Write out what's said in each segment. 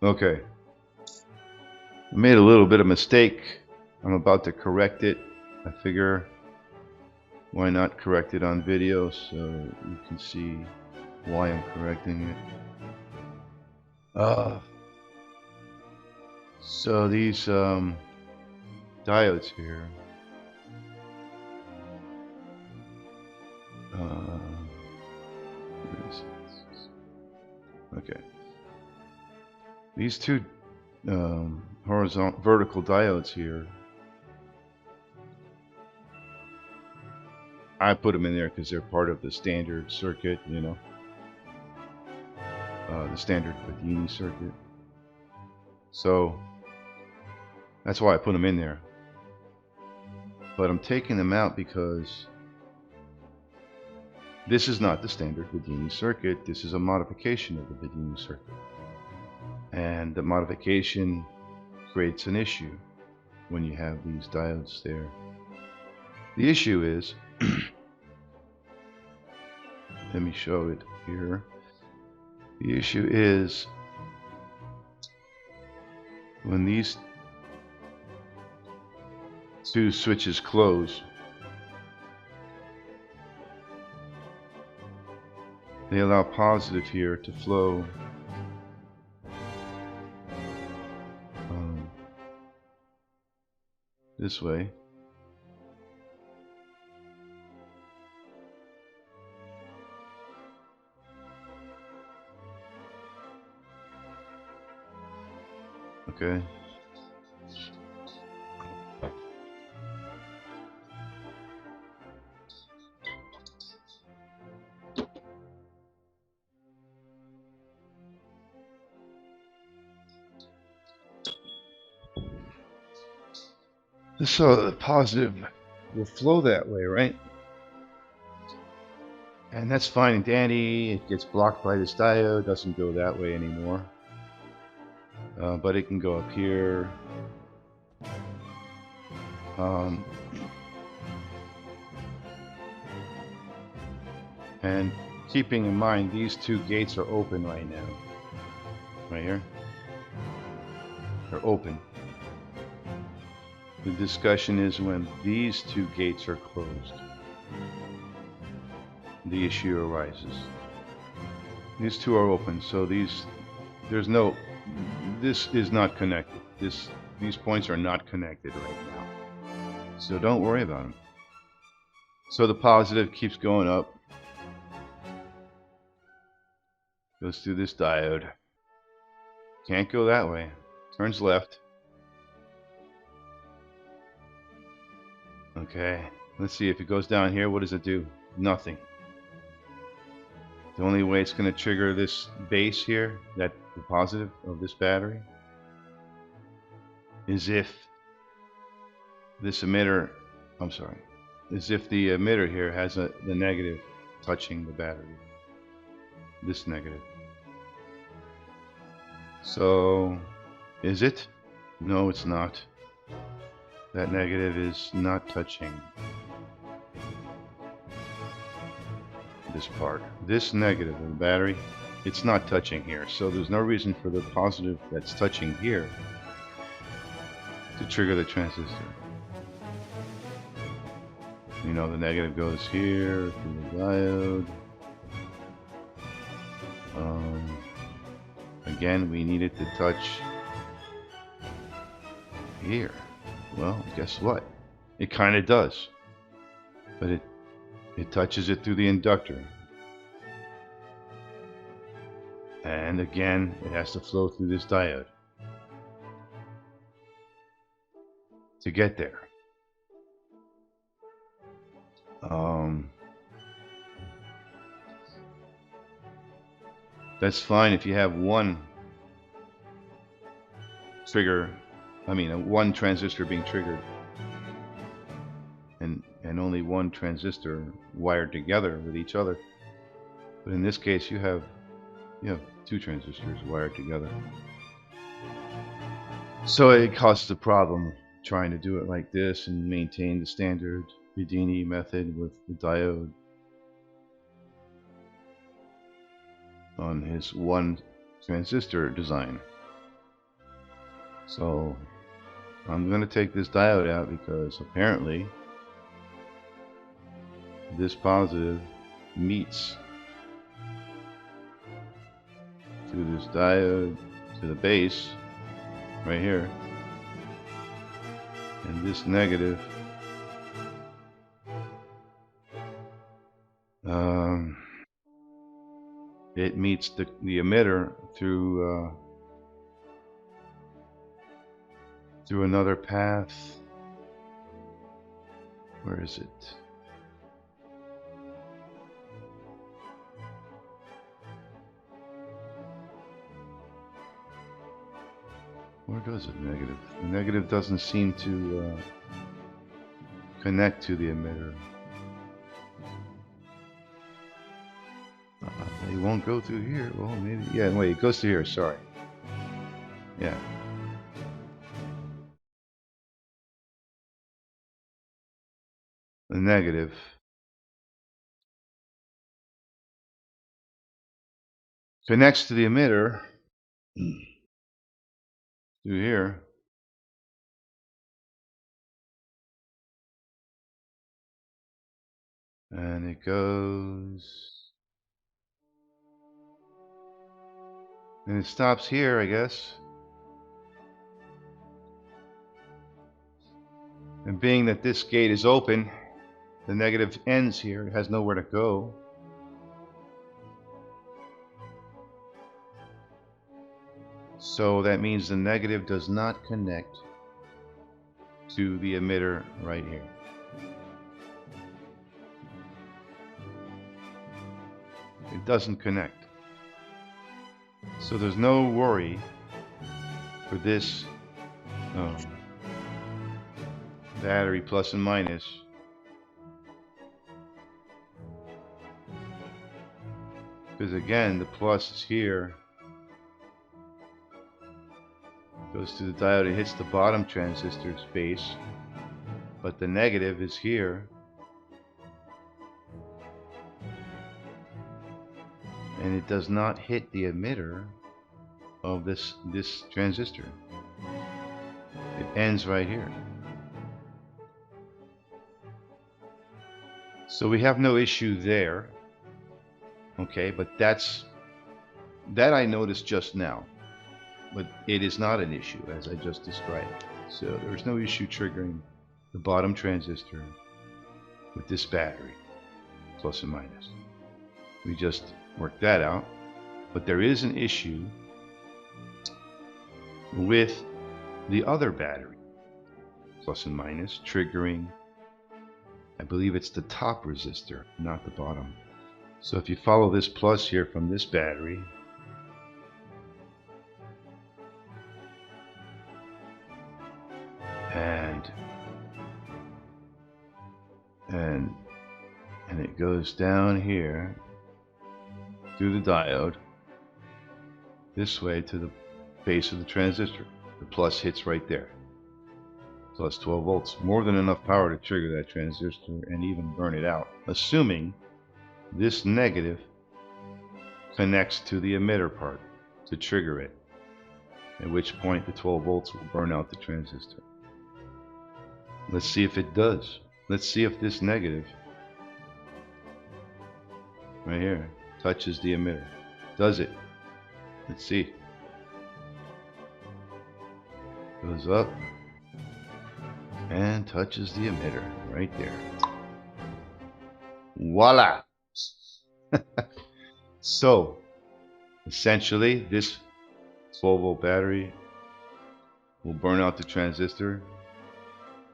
Okay, I made a little bit of mistake. I'm about to correct it. I figure why not correct it on video so you can see why I'm correcting it. So these diodes here, okay, these two vertical diodes here, I put them in there because they're part of the standard circuit, you know, the standard Bedini circuit. So that's why I put them in there. But I'm taking them out because this is not the standard Bedini circuit. This is a modification of the Bedini circuit. And the modification creates an issue when you have these diodes there. The issue is, let me show it here. The issue is when these two switches close, they allow positive here to flow this way. Okay. So the positive will flow that way, right? And that's fine and dandy. It gets blocked by this diode, doesn't go that way anymore. But it can go up here. And keeping in mind, these two gates are open right now. Right here. They're open. The discussion is when these two gates are closed, the issue arises. These two are open, so this is not connected. These points are not connected right now. So don't worry about them. So the positive keeps going up, goes through this diode. Can't go that way. Turns left. Okay, let's see if it goes down here. What does it do? Nothing. The only way it's going to trigger this base here, the positive of this battery, is if this emitter, is if the emitter here has the negative touching the battery. This negative. So, is it? No, it's not. That negative is not touching this part. This negative of the battery, it's not touching here. So there's no reason for the positive that's touching here to trigger the transistor. You know, the negative goes here through the diode. Again, we need it to touch here. Well, guess what? It kind of does. But it touches it through the inductor. And again, it has to flow through this diode to get there. That's fine if you have one trigger, one transistor being triggered and only one transistor wired together with each other. But in this case, you have two transistors wired together. So it causes a problem trying to do it like this and maintain the standard Bedini method with the diode on his one transistor design. So I'm going to take this diode out because apparently this positive meets to this diode to the base right here, and this negative it meets the emitter through another path. Where is it? Where does it negative? The negative doesn't seem to connect to the emitter. It won't go through here. Well, maybe. Yeah, wait, it goes through here. Sorry. Yeah. The negative connects to the emitter through here. And it goes. And it stops here, I guess. And being that this gate is open, the negative ends here. It has nowhere to go. So that means the negative does not connect to the emitter right here. It doesn't connect. So there's no worry for this battery plus and minus because again the plus is here, goes to the diode, it hits the bottom transistor's base, but the negative is here and it does not hit the emitter of this transistor. It ends right here. So we have no issue there. Okay, but that I noticed just now, but it is not an issue as I just described. So there's no issue triggering the bottom transistor with this battery, plus and minus. We just worked that out. But there is an issue with the other battery, plus and minus, triggering, I believe it's the top resistor, not the bottom. So if you follow this plus here from this battery, and it goes down here through the diode this way to the base of the transistor. The plus hits right there. Plus 12 volts, more than enough power to trigger that transistor and even burn it out, assuming this negative connects to the emitter part to trigger it, at which point the 12 volts will burn out the transistor. Let's see if it does. Let's see if this negative right here touches the emitter. Does it? Let's see. Goes up and touches the emitter right there. Voila! So essentially this 12-volt battery will burn out the transistor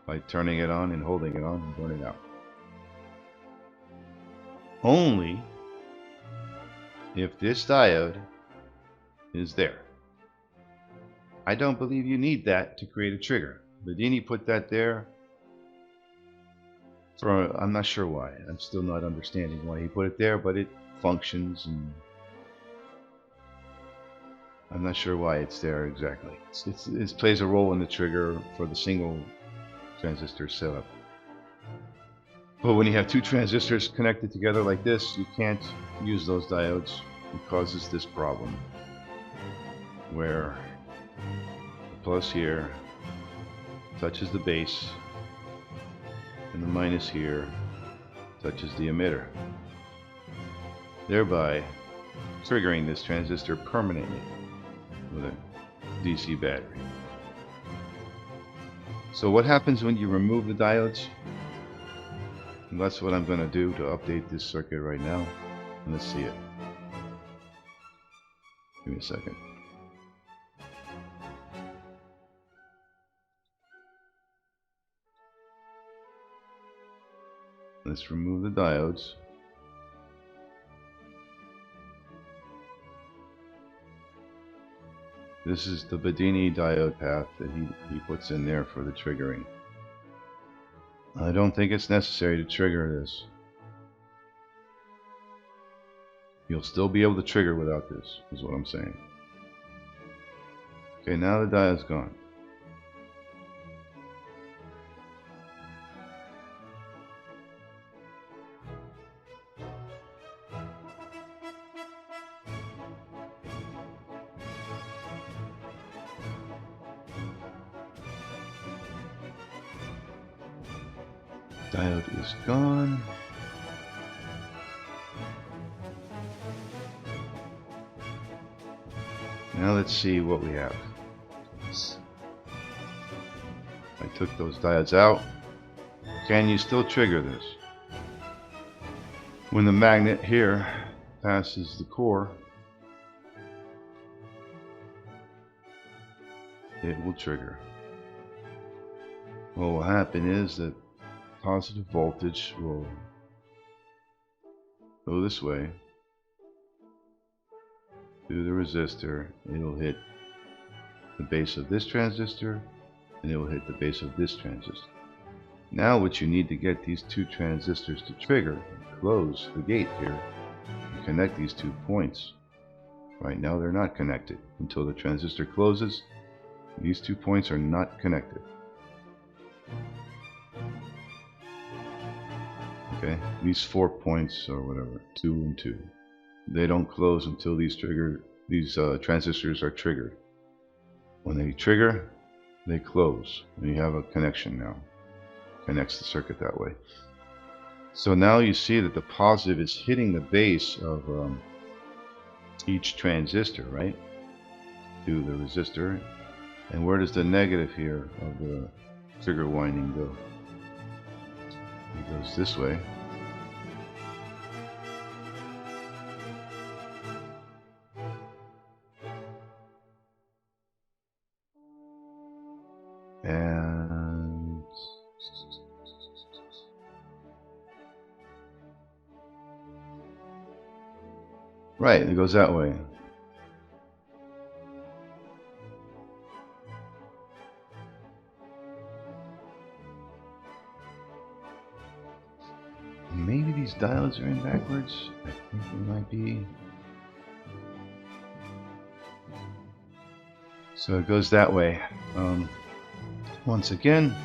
by turning it on and holding it on and burn it out. Only if this diode is there. I don't believe you need that to create a trigger. Bedini put that there for, I'm not sure why. I'm still not understanding why he put it there, but it functions, and I'm not sure why it's there exactly. It plays a role in the trigger for the single transistor setup. But when you have two transistors connected together like this, you can't use those diodes. It causes this problem where the plus here touches the base, and the minus here touches the emitter, thereby triggering this transistor permanently with a DC battery. So what happens when you remove the diodes? And that's what I'm going to do to update this circuit right now. And let's see it. Give me a second. Let's remove the diodes. This is the Bedini diode path that he puts in there for the triggering. I don't think it's necessary to trigger this. You'll still be able to trigger without this, is what I'm saying. Okay, now the diode's gone. Diode is gone. Now let's see what we have. I took those diodes out. Can you still trigger this? When the magnet here passes the core, it will trigger. What will happen is that positive voltage will go this way through the resistor. It will hit the base of this transistor, and it will hit the base of this transistor. Now what you need to get these two transistors to trigger, close the gate here, and connect these 2 points. Right now they're not connected. Until the transistor closes, these 2 points are not connected. Okay, these 4 points or whatever, 2 and 2, they don't close until these transistors are triggered. When they trigger, they close, and you have a connection now. Connects the circuit that way. So now you see that the positive is hitting the base of each transistor, right? Through the resistor. And where does the negative here of the trigger winding go? It goes this way. And right, it goes that way. Maybe these diodes are in backwards. I think they might be. So it goes that way. Once again,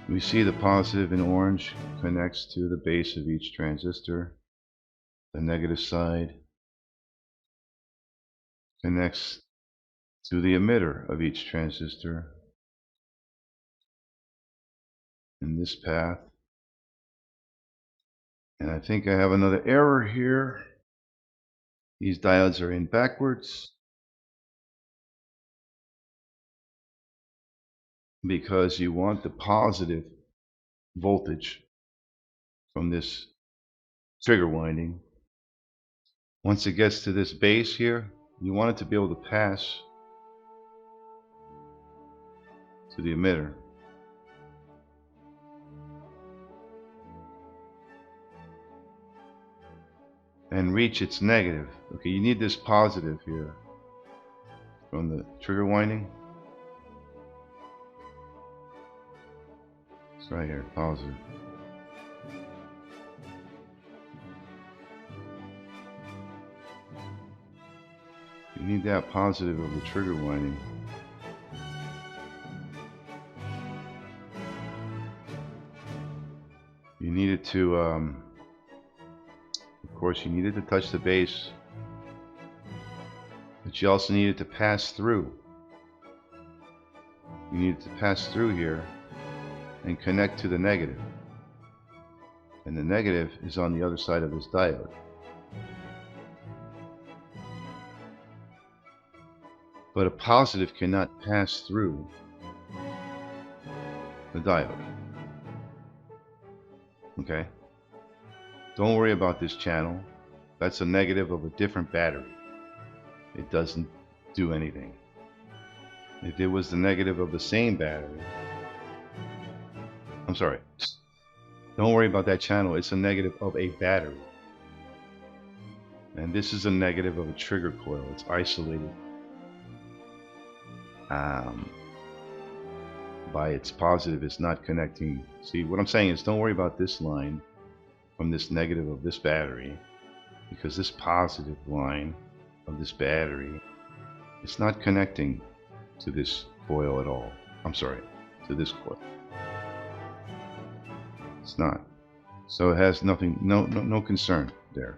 we see the positive in orange connects to the base of each transistor. The negative side connects to the emitter of each transistor in this path. And I think I have another error here. These diodes are in backwards because you want the positive voltage from this trigger winding. Once it gets to this base here, you want it to be able to pass to the emitter. And reach its negative. Okay, you need this positive here from the trigger winding. It's right here, positive. You need that positive of the trigger winding. You need it to, of course, you need it to touch the base, but you also need it to pass through you need to pass through here and connect to the negative. And the negative is on the other side of this diode. But a positive cannot pass through the diode. Okay? Don't worry about this channel. That's a negative of a different battery. It doesn't do anything. If it was the negative of the same battery, I'm sorry, don't worry about that channel. It's a negative of a battery. And this is a negative of a trigger coil. It's isolated by its positive. It's not connecting. See, what I'm saying is don't worry about this line from this negative of this battery, because this positive line of this battery, it's not connecting to this coil at all. I'm sorry, to this coil. It's not. So it has nothing, no concern there.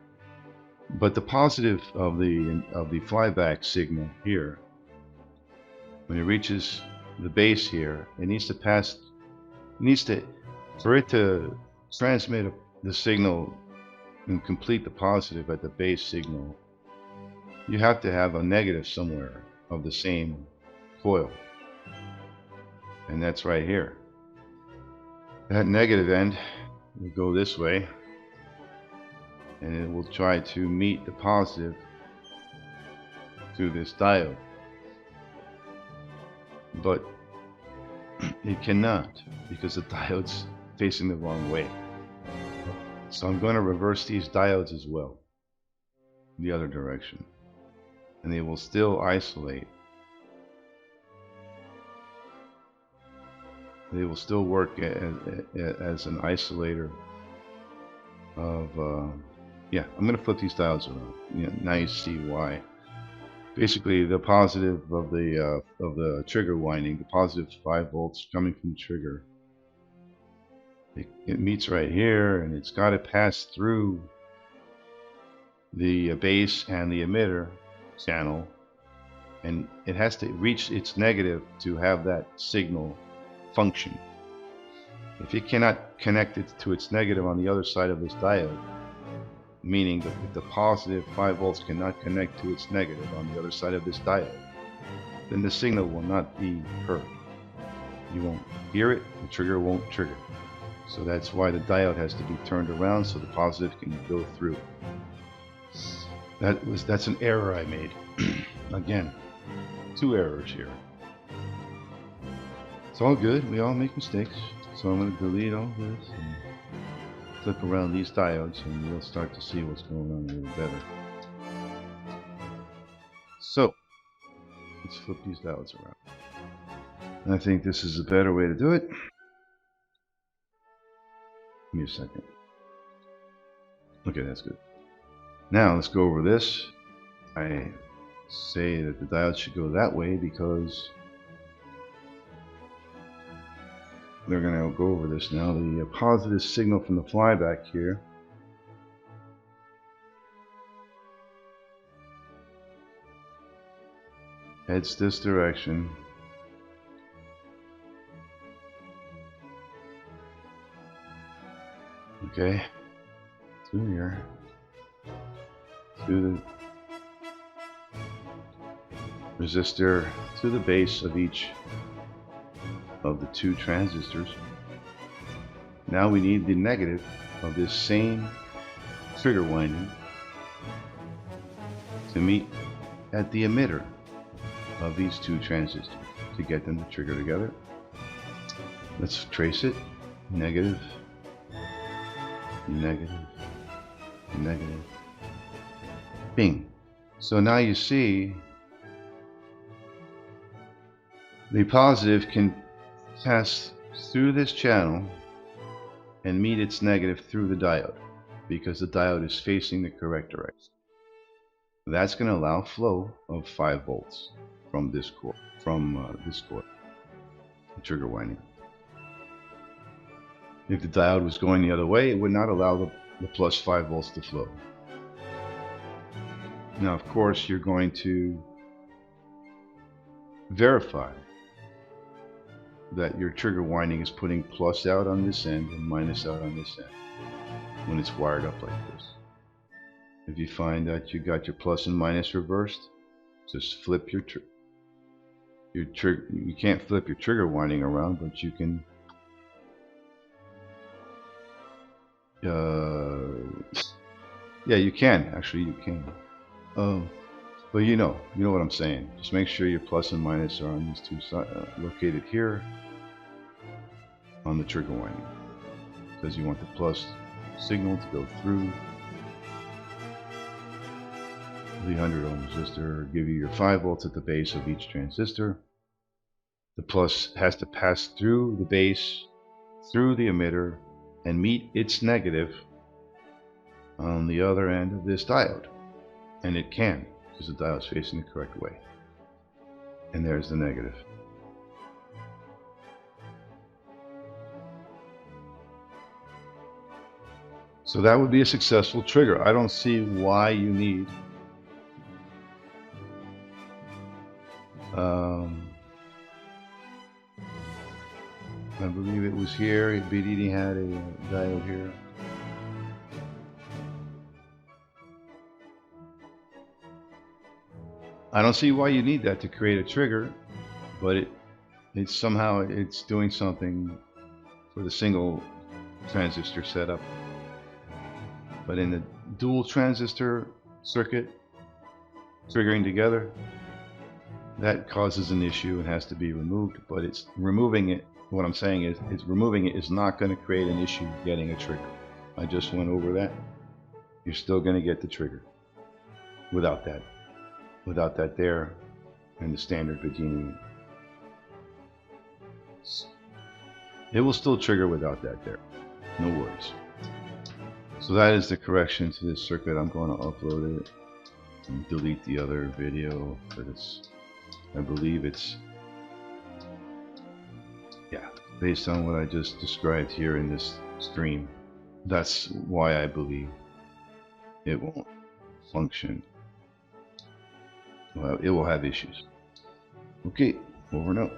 But the positive of the flyback signal here, when it reaches the base here, it needs to pass, for it to transmit the signal and complete the positive at the base signal, you have to have a negative somewhere of the same coil. And that's right here. That negative end will go this way, and it will try to meet the positive through this diode. But it cannot, because the diode's facing the wrong way. So I'm going to reverse these diodes as well, the other direction, and they will still isolate. They will still work as an isolator of, yeah, I'm going to flip these diodes around. Yeah, now you see why. Basically, the positive of the trigger winding, the positive 5 volts coming from the trigger, it meets right here, and it's got to pass through the base and the emitter channel, and it has to reach its negative to have that signal function. If it cannot connect it to its negative on the other side of this diode, meaning that if the positive 5 volts cannot connect to its negative on the other side of this diode, then the signal will not be heard. You won't hear it, the trigger won't trigger. So that's why the diode has to be turned around so the positive can go through. That's an error I made. Again, 2 errors here. It's all good, we all make mistakes. So I'm going to delete all this and flip around these diodes, and we'll start to see what's going on a little better. So let's flip these diodes around. And I think this is a better way to do it. Give me a second. Okay, that's good. Now let's go over this. I say that the diode should go that way because they're going to go over this now. The positive signal from the flyback here heads this direction. Okay, through here, through the resistor, to the base of each of the 2 transistors. Now we need the negative of this same trigger winding to meet at the emitter of these 2 transistors to get them to trigger together. Let's trace it. Negative, negative, negative, bing. So now you see the positive can pass through this channel and meet its negative through the diode because the diode is facing the correct direction. That's going to allow flow of 5 volts from this coil, the trigger winding. If the diode was going the other way, it would not allow the plus 5 volts to flow. Now, of course, you're going to verify that your trigger winding is putting plus out on this end and minus out on this end when it's wired up like this. If you find that you got your plus and minus reversed, just flip your trigger. You can't flip your trigger winding around, but you can yeah, you can actually. You can. But you know what I'm saying. Just make sure your plus and minus are on these two sides, located here on the trigger winding, because you want the plus signal to go through the 100 ohm resistor, give you your 5 volts at the base of each transistor. The plus has to pass through the base, through the emitter, and meet its negative on the other end of this diode. And it can, because the diode is facing the correct way. And there's the negative. So that would be a successful trigger. I don't see why you need I believe it was here. Bedini had a diode here. I don't see why you need that to create a trigger, but it's somehow it's doing something for the single transistor setup. But in the dual transistor circuit triggering together, that causes an issue and has to be removed. But it's removing it. What I'm saying is, removing it is not going to create an issue getting a trigger. I just went over that. You're still going to get the trigger without that. Without that there, and the standard Bedini. It will still trigger without that there. No worries. So that is the correction to this circuit. I'm going to upload it and delete the other video, but I believe it's, yeah, based on what I just described here in this stream. That's why I believe it won't function. Well, it will have issues. Okay, over and out.